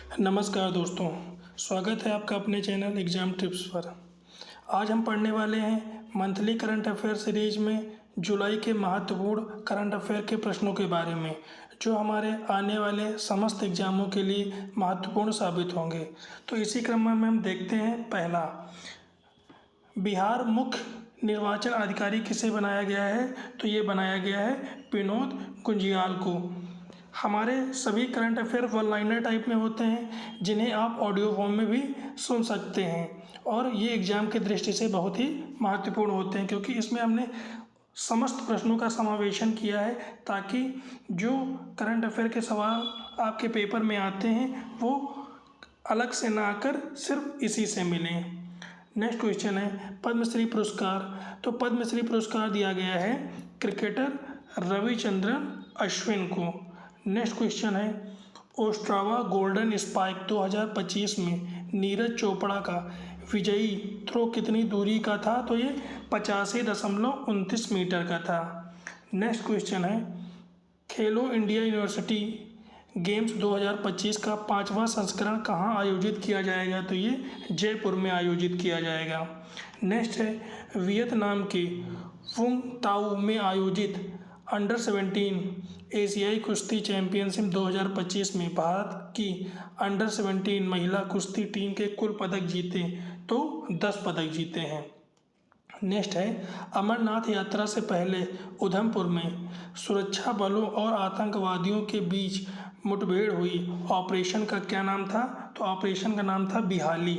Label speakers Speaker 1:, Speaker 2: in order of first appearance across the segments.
Speaker 1: नमस्कार दोस्तों, स्वागत है आपका अपने चैनल एग्ज़ाम टिप्स पर। आज हम पढ़ने वाले हैं मंथली करंट अफेयर सीरीज में जुलाई के महत्वपूर्ण करंट अफेयर के प्रश्नों के बारे में, जो हमारे आने वाले समस्त एग्ज़ामों के लिए महत्वपूर्ण साबित होंगे। तो इसी क्रम में हम देखते हैं पहला, बिहार मुख्य निर्वाचन अधिकारी किसे बनाया गया है? तो ये बनाया गया है विनोद गुंजियाल को। हमारे सभी current affair one liner type में होते हैं, जिन्हें आप ऑडियो फॉर्म में भी सुन सकते हैं, और ये एग्ज़ाम की दृष्टि से बहुत ही महत्वपूर्ण होते हैं, क्योंकि इसमें हमने समस्त प्रश्नों का समावेशन किया है, ताकि जो करंट अफेयर के सवाल आपके पेपर में आते हैं वो अलग से ना आकर सिर्फ इसी से मिलें। नेक्स्ट क्वेश्चन है पद्मश्री पुरस्कार। तो पद्मश्री पुरस्कार दिया गया है क्रिकेटर रविचंद्रन अश्विन को। नेक्स्ट क्वेश्चन है ओस्ट्रावा गोल्डन स्पाइक 2025 में नीरज चोपड़ा का विजयी थ्रो कितनी दूरी का था? तो ये 85.29 मीटर का था। नेक्स्ट क्वेश्चन है खेलो इंडिया यूनिवर्सिटी गेम्स 2025 का 5वां संस्करण कहाँ आयोजित किया जाएगा? तो ये जयपुर में आयोजित किया जाएगा। नेक्स्ट है वियतनाम के वुंग ताऊ में आयोजित अंडर 17 एशियाई कुश्ती चैंपियनशिप 2025 में भारत की अंडर 17 महिला कुश्ती टीम के कुल पदक जीते तो 10 पदक जीते हैं। नेक्स्ट है अमरनाथ यात्रा से पहले उधमपुर में सुरक्षा बलों और आतंकवादियों के बीच मुठभेड़ हुई, ऑपरेशन का क्या नाम था? तो ऑपरेशन का नाम था बिहाली।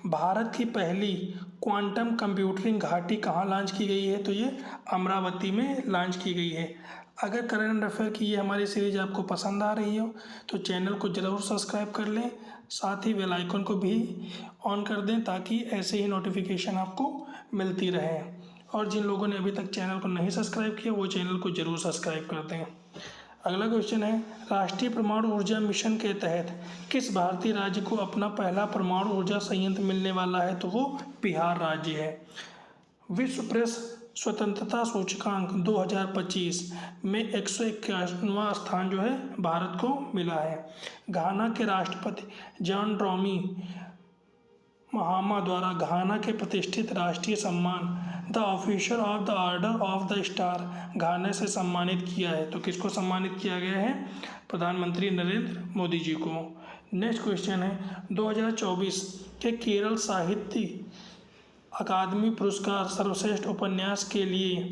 Speaker 1: भारत की पहली क्वांटम कंप्यूटिंग घाटी कहाँ लॉन्च की गई है? तो ये अमरावती में लॉन्च की गई है। अगर करंट अफेयर की ये हमारी सीरीज आपको पसंद आ रही हो तो चैनल को ज़रूर सब्सक्राइब कर लें, साथ ही बेल आइकन को भी ऑन कर दें, ताकि ऐसे ही नोटिफिकेशन आपको मिलती रहे। और जिन लोगों ने अभी तक चैनल को नहीं सब्सक्राइब किया वो चैनल को ज़रूर सब्सक्राइब कर दें। अगला क्वेश्चन है राष्ट्रीय परमाणु ऊर्जा मिशन के तहत किस भारतीय राज्य को अपना पहला परमाणु ऊर्जा संयंत्र मिलने वाला है? तो वो बिहार राज्य है। विश्व प्रेस स्वतंत्रता सूचकांक 2025 में 151वां स्थान जो है भारत को मिला है। घाना के राष्ट्रपति जॉन ड्रॉमी महामा द्वारा घाना के प्रतिष्ठित राष्ट्रीय सम्मान the officer of the order of the star Ghana से सम्मानित किया है। तो किसको सम्मानित किया गया है? प्रधानमंत्री नरेंद्र मोदी जी को। नेक्स्ट क्वेश्चन है 2024 के केरल साहित्य अकादमी पुरस्कार सर्वश्रेष्ठ उपन्यास के लिए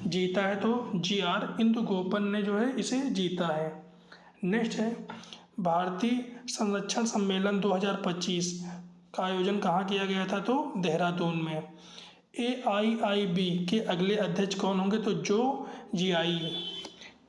Speaker 1: जीता है तो GR इंदुगोपन ने जो है इसे जीता है। नेक्स्ट है भारतीय संरक्षण सम्मेलन 2025 का आयोजन कहाँ किया गया था? तो देहरादून में। AIIB के अगले अध्यक्ष कौन होंगे? तो जो GI।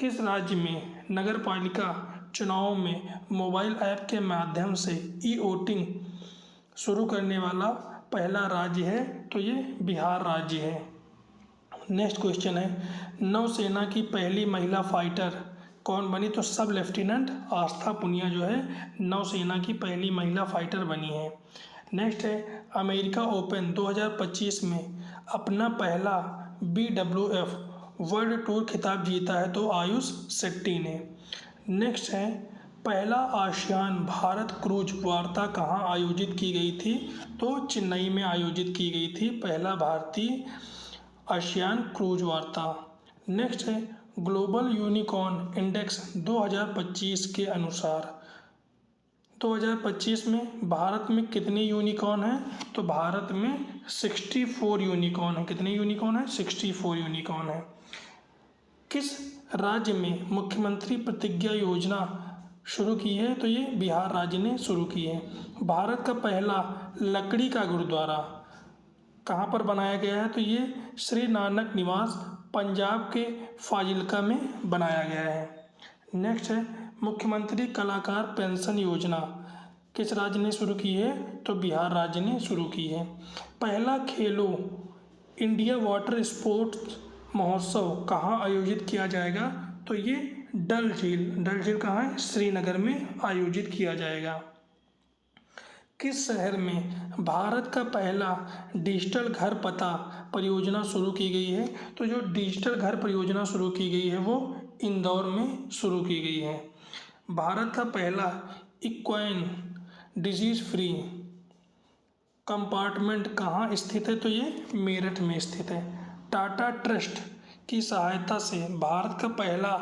Speaker 1: किस राज्य में नगर पालिका चुनाव में मोबाइल ऐप के माध्यम से ई-वोटिंग शुरू करने वाला पहला राज्य है? तो ये बिहार राज्य है। नेक्स्ट क्वेश्चन है नौसेना की पहली महिला फाइटर कौन बनी? तो सब लेफ्टिनेंट आस्था पुनिया जो है नौसेना की पहली महिला फाइटर बनी है। नेक्स्ट है अमेरिका ओपन 2025 में अपना पहला BWF वर्ल्ड टूर खिताब जीता है तो आयुष शेट्टी ने। नेक्स्ट है पहला आसियान भारत क्रूज वार्ता कहाँ आयोजित की गई थी? तो चेन्नई में आयोजित की गई थी पहला भारतीय आसियान क्रूज वार्ता। नेक्स्ट है ग्लोबल यूनिकॉर्न इंडेक्स 2025 के अनुसार 2025 में भारत में कितने यूनिकॉर्न हैं? तो भारत में 64 यूनिकॉर्न है। कितने यूनिकॉर्न है? 64 यूनिकॉर्न है। किस राज्य में मुख्यमंत्री प्रतिज्ञा योजना शुरू की है? तो ये बिहार राज्य ने शुरू की है। भारत का पहला लकड़ी का गुरुद्वारा कहाँ पर बनाया गया है? तो ये श्री नानक निवास पंजाब के फाजिल्का में बनाया गया है। नेक्स्ट है मुख्यमंत्री कलाकार पेंशन योजना किस राज्य ने शुरू की है? तो बिहार राज्य ने शुरू की है। पहला खेलो इंडिया वाटर स्पोर्ट्स महोत्सव कहाँ आयोजित किया जाएगा? तो ये डल झील कहाँ है? श्रीनगर में आयोजित किया जाएगा। किस शहर में भारत का पहला डिजिटल घर पता परियोजना शुरू की गई है? तो जो डिजिटल घर परियोजना शुरू की गई है वो इंदौर में शुरू की गई है। भारत का पहला इक्वाइन डिजीज फ्री कंपार्टमेंट कहाँ स्थित है? तो ये मेरठ में स्थित है। टाटा ट्रस्ट की सहायता से भारत का पहला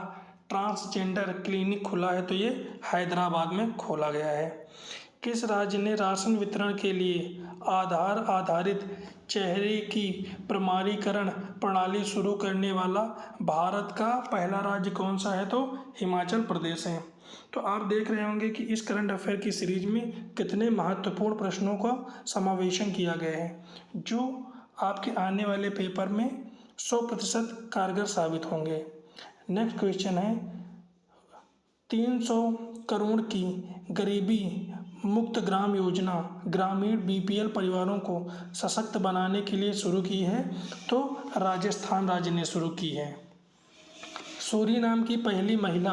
Speaker 1: ट्रांसजेंडर क्लिनिक खुला है, तो ये हैदराबाद में खोला गया है। किस राज्य ने राशन वितरण के लिए आधार आधारित चेहरे की प्रमाणीकरण प्रणाली शुरू करने वाला भारत का पहला राज्य कौन सा है? तो हिमाचल प्रदेश है। तो आप देख रहे होंगे कि इस करंट अफेयर की सीरीज में कितने महत्वपूर्ण प्रश्नों का समावेशन किया गया है, जो आपके आने वाले पेपर में 100% कारगर साबित होंगे। नेक्स्ट क्वेश्चन है, 300 करोड़ की गरीबी मुक्त ग्राम योजना ग्रामीण बीपीएल परिवारों को सशक्त बनाने के लिए शुरू की है, तो राजस्थान राज्य ने शुरू की है। सूरीनाम की पहली महिला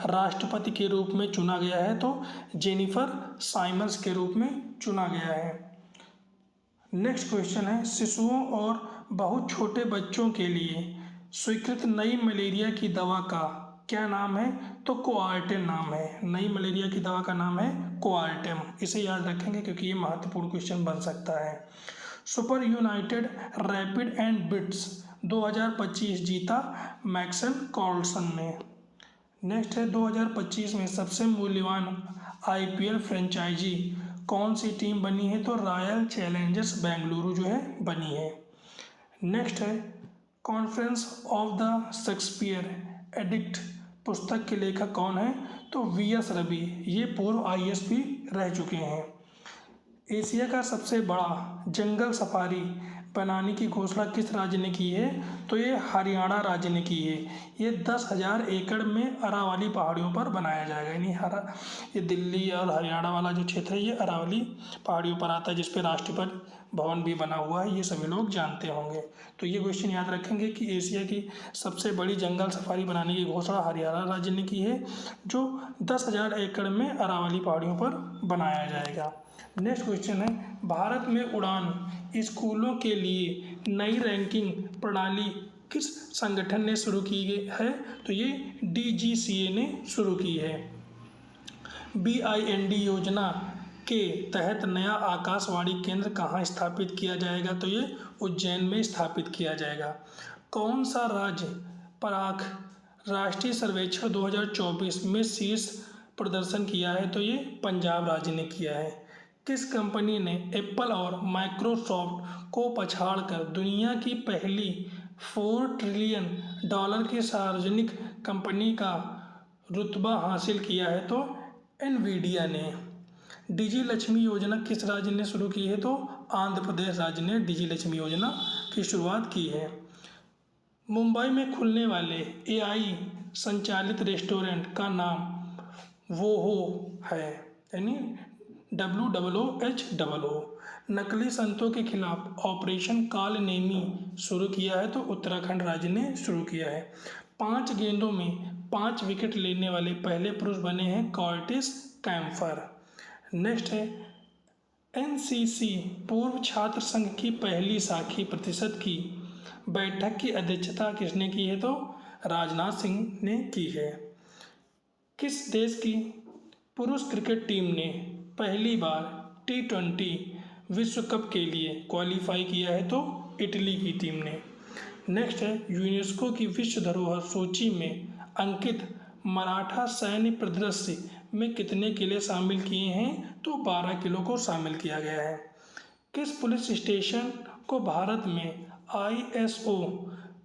Speaker 1: राष्ट्रपति के रूप में चुना गया है, तो जेनिफर साइमंस के रूप में चुना गया है। नेक्स्ट क्वेश्चन है, शिशुओं और बहुत छोटे बच्चों के लिए स्वीकृत नई मलेरिया की दवा का क्या नाम है? तो कोआर्टेम नाम है। नई मलेरिया की दवा का नाम है कोआर्टेम। इसे याद रखेंगे क्योंकि ये महत्वपूर्ण क्वेश्चन बन सकता है। Super United rapid and bits 2025 जीता मैक्सन कार्लसन ने। नेक्स्ट है, 2025 में सबसे मूल्यवान आईपीएल फ्रेंचाइजी कौन सी टीम बनी है? तो रॉयल चैलेंजर्स बेंगलुरु जो है बनी है। नेक्स्ट है, conference of the Shakespeare addict पुस्तक के लेखक कौन है? तो वीएस रवि। ये पूर्व आईएएस भी रह चुके हैं। एशिया का सबसे बड़ा जंगल सफारी बनाने की घोषणा किस राज्य ने की है? तो ये हरियाणा राज्य ने की है। ये 10,000 एकड़ में अरावली पहाड़ियों पर बनाया जाएगा। यानी ये दिल्ली और हरियाणा वाला जो क्षेत्र है ये अरावली पहाड़ियों पर आता है, जिस पे राष्ट्रपति भवन भी बना हुआ है। ये सभी लोग जानते होंगे। तो ये क्वेश्चन याद रखेंगे कि एशिया की सबसे बड़ी जंगल सफारी बनाने की घोषणा हरियाणा राज्य ने की है, जो 10,000 एकड़ में अरावली पहाड़ियों पर बनाया जाएगा। नेक्स्ट क्वेश्चन है, भारत में उड़ान स्कूलों के लिए नई रैंकिंग प्रणाली किस संगठन ने शुरू की है? तो ये डीजीसीए ने शुरू की है। BIND योजना के तहत नया आकाशवाणी केंद्र कहाँ स्थापित किया जाएगा? तो ये उज्जैन में स्थापित किया जाएगा। कौन सा राज्य पराख राष्ट्रीय सर्वेक्षण 2024 में शीर्ष प्रदर्शन किया है? तो ये पंजाब राज्य ने किया है। किस कंपनी ने एप्पल और माइक्रोसॉफ्ट को पछाड़कर दुनिया की पहली $4 ट्रिलियन की सार्वजनिक कंपनी का रुतबा हासिल किया है? तो एनवीडिया ने। डिजी लक्ष्मी योजना किस राज्य ने शुरू की है? तो आंध्र प्रदेश राज्य ने डिजी लक्ष्मी योजना की शुरुआत की है। मुंबई में खुलने वाले AI संचालित रेस्टोरेंट का नाम वोहो है, यानी WOOHOO। नकली संतों के खिलाफ ऑपरेशन काल नेमी शुरू किया है? तो उत्तराखंड राज्य ने शुरू किया है। 5 गेंदों में 5 विकेट लेने वाले पहले पुरुष बने हैं कर्टिस कैम्फर। नेक्स्ट है, NCC पूर्व छात्र संघ की पहली साखी प्रतिशत की बैठक की अध्यक्षता किसने की है? तो राजनाथ सिंह ने की है। किस देश की पुरुष क्रिकेट टीम ने पहली बार T20 विश्व कप के लिए क्वालिफाई किया है? तो इटली की टीम ने। नेक्स्ट है, यूनेस्को की विश्व धरोहर सूची में अंकित मराठा सैन्य परिदृश्य में कितने किले शामिल किए हैं? तो 12 किलों को शामिल किया गया है। किस पुलिस स्टेशन को भारत में ISO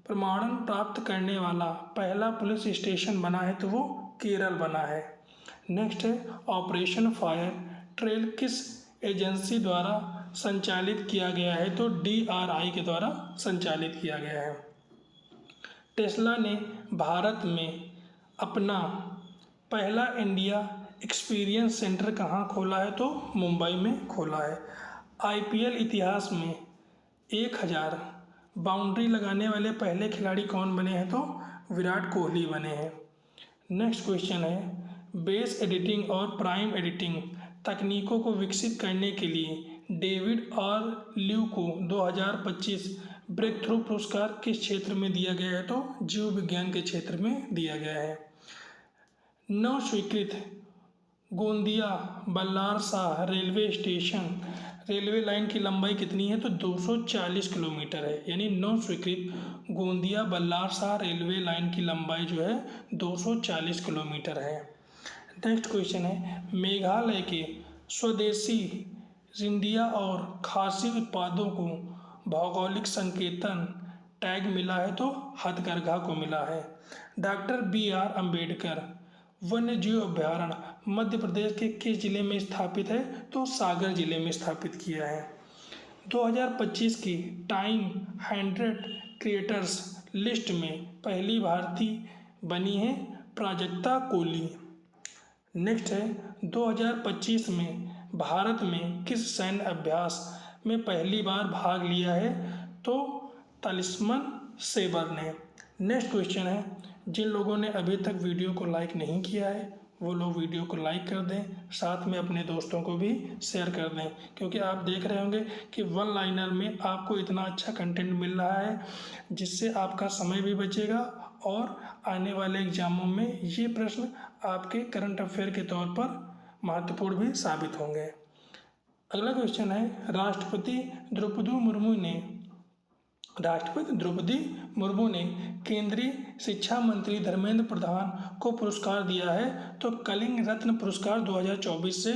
Speaker 1: प्रमाणन प्राप्त करने वाला पहला पुलिस स्टेशन बना है? तो वो केरल बना है। नेक्स्ट है, ऑपरेशन फायर ट्रेल किस एजेंसी द्वारा संचालित किया गया है? तो DRI के द्वारा संचालित किया गया है। टेस्ला ने भारत में अपना पहला इंडिया एक्सपीरियंस सेंटर कहाँ खोला है? तो मुंबई में खोला है। IPL इतिहास में 1000 बाउंड्री लगाने वाले पहले खिलाड़ी कौन बने हैं? तो विराट कोहली बने हैं। नेक्स्ट क्वेश्चन है, बेस एडिटिंग और प्राइम एडिटिंग तकनीकों को विकसित करने के लिए डेविड और ल्यू को 2025 ब्रेक थ्रू पुरस्कार किस क्षेत्र में दिया गया है? तो जीव विज्ञान के क्षेत्र में दिया गया है। नव स्वीकृत Gondia Ballarshah railway station railway line की लंबाई कितनी है? तो 240 किलोमीटर है, यानी नव स्वीकृत गोंदिया बल्लारशाह रेलवे लाइन की लंबाई जो है 240 किलोमीटर है। नेक्स्ट क्वेश्चन है, मेघालय के स्वदेशी रिंडिया और खासी उत्पादों को भौगोलिक संकेतन टैग मिला है? तो हथकरघा को मिला है। डॉक्टर BR अम्बेडकर वन्य जीव अभयारण्य मध्य प्रदेश के किस जिले में स्थापित है? तो सागर जिले में स्थापित किया है। 2025 की टाइम 100 क्रिएटर्स लिस्ट में पहली भारतीय बनी है प्राजक्ता कोली। नेक्स्ट है, 2025 में भारत में किस सैन्य अभ्यास में पहली बार भाग लिया है? तो तालिस्मन सेबर ने। नेक्स्ट क्वेश्चन है, जिन लोगों ने अभी तक वीडियो को लाइक नहीं किया है वो लोग वीडियो को लाइक कर दें, साथ में अपने दोस्तों को भी शेयर कर दें, क्योंकि आप देख रहे होंगे कि वन लाइनर में आपको इतना अच्छा कंटेंट मिल रहा है जिससे आपका समय भी बचेगा और आने वाले एग्जामों में ये प्रश्न आपके करंट अफेयर के तौर पर महत्वपूर्ण भी साबित होंगे। अगला क्वेश्चन है, राष्ट्रपति द्रौपदी मुर्मू ने केंद्रीय शिक्षा मंत्री धर्मेंद्र प्रधान को पुरस्कार दिया है? तो कलिंग रत्न पुरस्कार 2024 से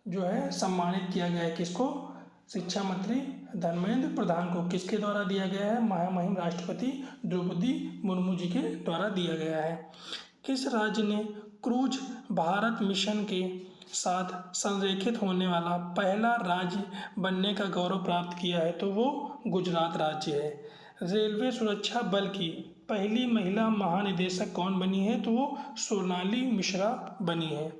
Speaker 1: जो है सम्मानित किया गया है। किसको? शिक्षा मंत्री धर्मेंद्र प्रधान को। किसके द्वारा दिया गया है? महामहिम राष्ट्रपति द्रौपदी मुर्मू जी के द्वारा दिया गया है। किस राज्य ने क्रूज भारत मिशन के साथ संरेखित होने वाला पहला राज्य बनने का गौरव प्राप्त किया है? तो वो गुजरात राज्य है। रेलवे सुरक्षा बल की पहली महिला महानिदेशक कौन बनी है? तो वो सोनाली मिश्रा बनी है।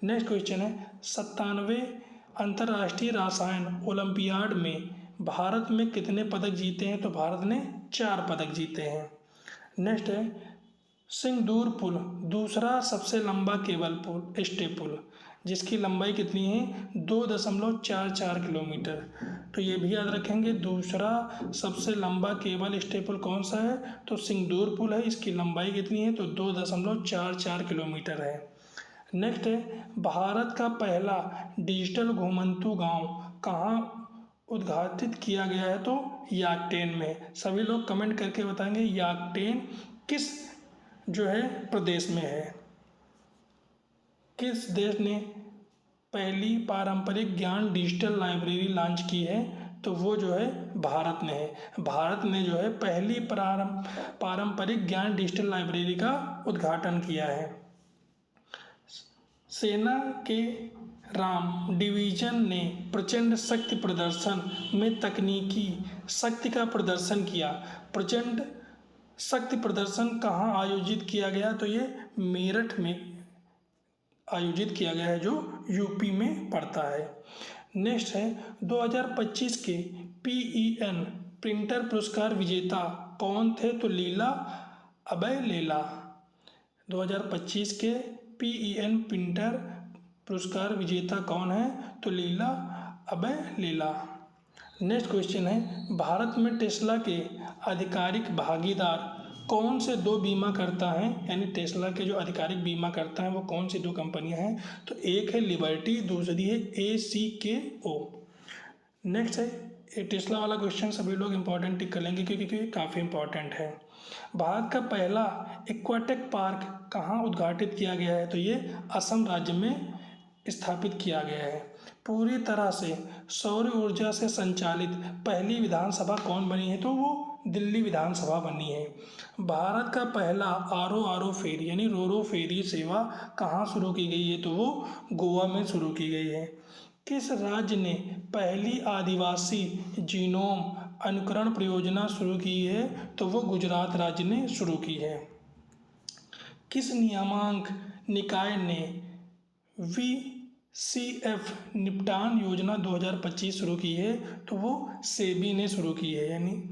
Speaker 1: नेक्स्ट क्वेश्चन है, 97वें अंतर्राष्ट्रीय रसायन ओलंपियाड में भारत में कितने पदक जीते हैं? तो भारत ने 4 पदक जीते हैं। नेक्स्ट है, सिंगदूर पुल दूसरा सबसे लंबा केबल पुल स्टे पुल जिसकी लंबाई कितनी है? 2.44 किलोमीटर। तो ये भी याद रखेंगे, दूसरा सबसे लंबा केबल स्टे पुल कौन सा है? तो सिंगदूर पुल है। इसकी लंबाई कितनी है? तो 2.44 किलोमीटर है। नेक्स्ट है, भारत का पहला डिजिटल घुमंतू गांव कहाँ उद्घाटित किया गया है? तो याकटेन में। सभी लोग कमेंट करके बताएंगे याकटेन किस जो है प्रदेश में है। किस देश ने पहली पारंपरिक ज्ञान डिजिटल लाइब्रेरी लॉन्च की है? तो वो जो है भारत ने है। भारत ने जो है पहली पारंपरिक ज्ञान डिजिटल लाइब्रेरी का उद्घाटन किया है। सेना के राम डिवीजन ने प्रचंड शक्ति प्रदर्शन में तकनीकी शक्ति का प्रदर्शन किया। प्रचंड शक्ति प्रदर्शन कहाँ आयोजित किया गया? तो ये मेरठ में आयोजित किया गया है, जो यूपी में पड़ता है। नेक्स्ट है, 2025 के PEN प्रिंटर पुरस्कार विजेता कौन थे? तो लीला अभय लेला। 2025 के PEN प्रिंटर पुरस्कार विजेता कौन है? तो लीला अभय लेला। नेक्स्ट क्वेश्चन है, भारत में टेस्ला के आधिकारिक भागीदार कौन से 2 बीमा करता है? यानी टेस्ला के जो आधिकारिक बीमा करता है वो कौन सी 2 कंपनियां हैं? तो एक है लिबर्टी, दूसरी है ACKO। नेक्स्ट है, ये टेस्ला वाला क्वेश्चन सभी लोग इंपॉर्टेंट टिक कर लेंगे क्योंकि काफ़ी इंपॉर्टेंट है। भारत का पहला एक्वाटेक पार्क कहाँ उद्घाटित किया गया है? तो ये असम राज्य में स्थापित किया गया है। पूरी तरह से सौर ऊर्जा से संचालित पहली विधानसभा कौन बनी है? तो वो दिल्ली विधानसभा बनी है। भारत का पहला RO फेरी यानी रोरो फेरी सेवा कहाँ शुरू की गई है? तो वो गोवा में शुरू की गई है। किस राज्य ने पहली आदिवासी जीनोम अनुकरण परियोजना शुरू की है? तो वो गुजरात राज्य ने शुरू की है। किस नियामक निकाय ने VCF निपटान योजना 2025 शुरू की है? तो वो सेबी ने शुरू की है। यानी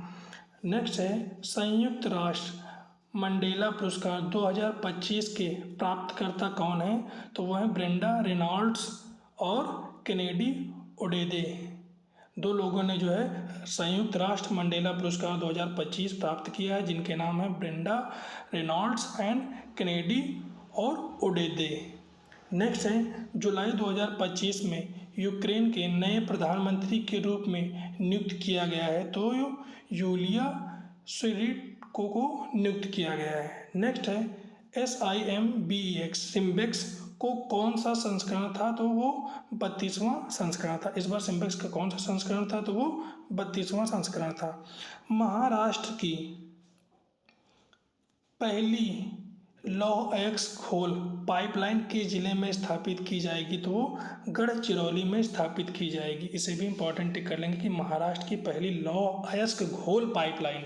Speaker 1: नेक्स्ट है, संयुक्त राष्ट्र मंडेला पुरस्कार 2025 के प्राप्तकर्ता कौन है? तो वह है ब्रेंडा रेनॉल्ड्स और केनेडी ओडेदे। 2 लोगों ने जो है संयुक्त राष्ट्र मंडेला पुरस्कार 2025 प्राप्त किया है, जिनके नाम है ब्रेंडा रेनॉल्ड्स एंड केनेडी और ओडेदे। नेक्स्ट है, जुलाई 2025 में यूक्रेन के नए प्रधानमंत्री के रूप में नियुक्त किया गया है, तो यूलिया स्विरिडको को नियुक्त किया गया है। नेक्स्ट है, SIMBEX सिम्बेक्स को कौन सा संस्करण था, तो वो 32वां संस्करण था। इस बार सिम्बेक्स का कौन सा संस्करण था, तो वो 32वां संस्करण था। महाराष्ट्र की पहली लौह अयस्क घोल पाइपलाइन के जिले में स्थापित की जाएगी, तो वो गढ़चिरौली में स्थापित की जाएगी। इसे भी इंपॉर्टेंट टिक कर लेंगे कि महाराष्ट्र की पहली लौह अयस्क घोल पाइपलाइन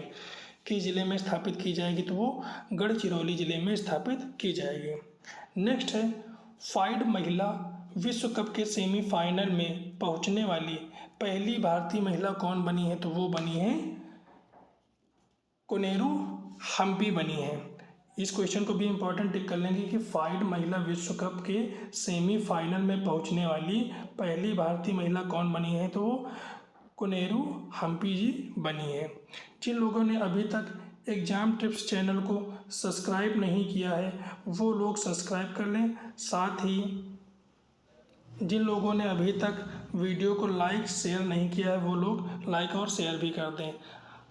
Speaker 1: के जिले में स्थापित की जाएगी, तो वो गढ़चिरौली जिले में स्थापित की जाएगी। नेक्स्ट है, फाइड महिला विश्व कप के सेमीफाइनल में पहुंचने वाली पहली भारतीय महिला कौन बनी है, तो वो बनी है कोनेरू हम्पी बनी है। इस क्वेश्चन को भी इंपॉर्टेंट टिक कर लेंगे कि फाइड महिला विश्व कप के सेमीफाइनल में पहुंचने वाली पहली भारतीय महिला कौन बनी है, तो वो कोनेरू हम्पी जी बनी है। जिन लोगों ने अभी तक एग्जाम टिप्स चैनल को सब्सक्राइब नहीं किया है वो लोग सब्सक्राइब कर लें। साथ ही जिन लोगों ने अभी तक वीडियो को लाइक शेयर नहीं किया है वो लोग लाइक और शेयर भी कर दें।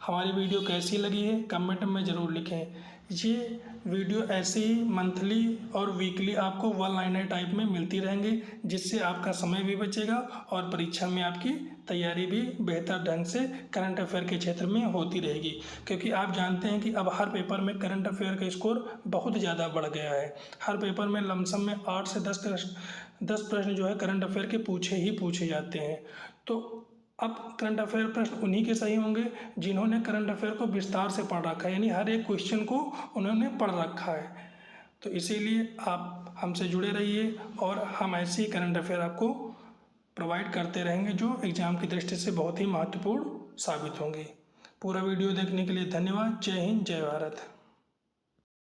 Speaker 1: हमारी वीडियो कैसी लगी है कमेंट में ज़रूर लिखें। ये वीडियो ऐसे ही मंथली और वीकली आपको वन लाइनर टाइप में मिलती रहेंगी, जिससे आपका समय भी बचेगा और परीक्षा में आपकी तैयारी भी बेहतर ढंग से करंट अफेयर के क्षेत्र में होती रहेगी। क्योंकि आप जानते हैं कि अब हर पेपर में करंट अफेयर का स्कोर बहुत ज़्यादा बढ़ गया है। हर पेपर में लमसम में 8 से 10 प्रश्न जो है करंट अफेयर के पूछे जाते हैं। तो अब करंट अफेयर प्रश्न उन्हीं के सही होंगे जिन्होंने करंट अफेयर को विस्तार से पढ़ रखा है, यानी हर एक क्वेश्चन को उन्होंने पढ़ रखा है। तो इसीलिए आप हमसे जुड़े रहिए और हम ऐसे ही करंट अफेयर आपको प्रोवाइड करते रहेंगे जो एग्ज़ाम की दृष्टि से बहुत ही महत्वपूर्ण साबित होंगे। पूरा वीडियो देखने के लिए धन्यवाद। जय हिंद, जय भारत।